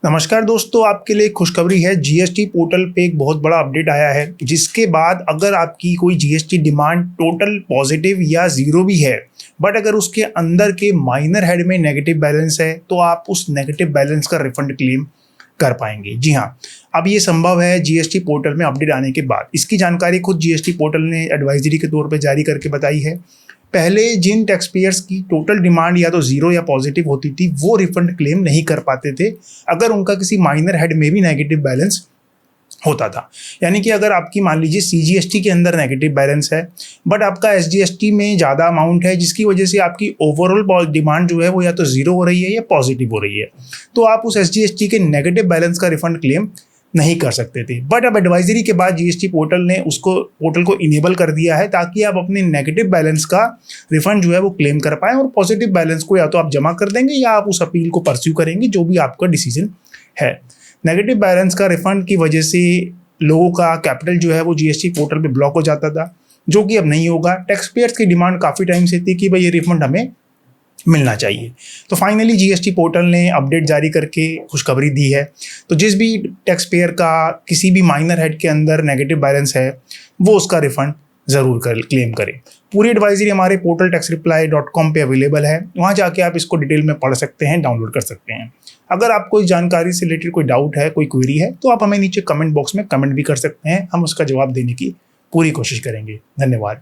नमस्कार दोस्तों, आपके लिए खुशखबरी है। जीएसटी पोर्टल पे एक बहुत बड़ा अपडेट आया है, जिसके बाद अगर आपकी कोई जीएसटी डिमांड टोटल पॉजिटिव या ज़ीरो भी है, बट अगर उसके अंदर के माइनर हेड में नेगेटिव बैलेंस है, तो आप उस नेगेटिव बैलेंस का रिफंड क्लेम कर पाएंगे। जी हाँ, अब ये संभव है जीएसटी पोर्टल में अपडेट आने के बाद। इसकी जानकारी खुद जीएसटी पोर्टल ने एडवाइजरी के तौर पर जारी करके बताई है। पहले जिन टैक्स पेयर्स की टोटल डिमांड या तो ज़ीरो या पॉजिटिव होती थी, वो रिफंड क्लेम नहीं कर पाते थे अगर उनका किसी माइनर हेड में भी नेगेटिव बैलेंस होता था। यानी कि अगर आपकी मान लीजिए सीजीएसटी के अंदर नेगेटिव बैलेंस है, बट आपका एसजीएसटी में ज़्यादा अमाउंट है, जिसकी वजह से आपकी ओवरऑल डिमांड जो है वो या तो ज़ीरो हो रही है या पॉजिटिव हो रही है, तो आप उस एसजीएसटी के नेगेटिव बैलेंस का रिफंड क्लेम नहीं कर सकते थे। बट अब एडवाइजरी के बाद जीएसटी पोर्टल ने पोर्टल को इनेबल कर दिया है, ताकि आप अपने नेगेटिव बैलेंस का रिफंड जो है वो क्लेम कर पाएँ, और पॉजिटिव बैलेंस को या तो आप जमा कर देंगे या आप उस अपील को परस्यू करेंगे, जो भी आपका डिसीजन है। नेगेटिव बैलेंस का रिफंड की वजह से लोगों का कैपिटल जो है वो जीएसटी पोर्टल पे ब्लॉक हो जाता था, जो कि अब नहीं होगा। टैक्स पेयर्स की डिमांड काफ़ी टाइम से थी कि भाई ये रिफंड हमें मिलना चाहिए। तो फाइनली जीएसटी पोर्टल ने अपडेट जारी करके खुशखबरी दी है। तो जिस भी टैक्स पेयर का किसी भी माइनर हेड के अंदर नेगेटिव बैलेंस है, वो उसका रिफंड ज़रूर क्लेम करें। पूरी एडवाइजरी हमारे पोर्टल taxreply.com पे अवेलेबल है। वहाँ जाके आप इसको डिटेल में पढ़ सकते हैं, डाउनलोड कर सकते हैं। अगर आपको इस जानकारी से रिलेटेड कोई डाउट है, कोई क्वेरी है, तो आप हमें नीचे कमेंट बॉक्स में कमेंट भी कर सकते हैं। हम उसका जवाब देने की पूरी कोशिश करेंगे। धन्यवाद।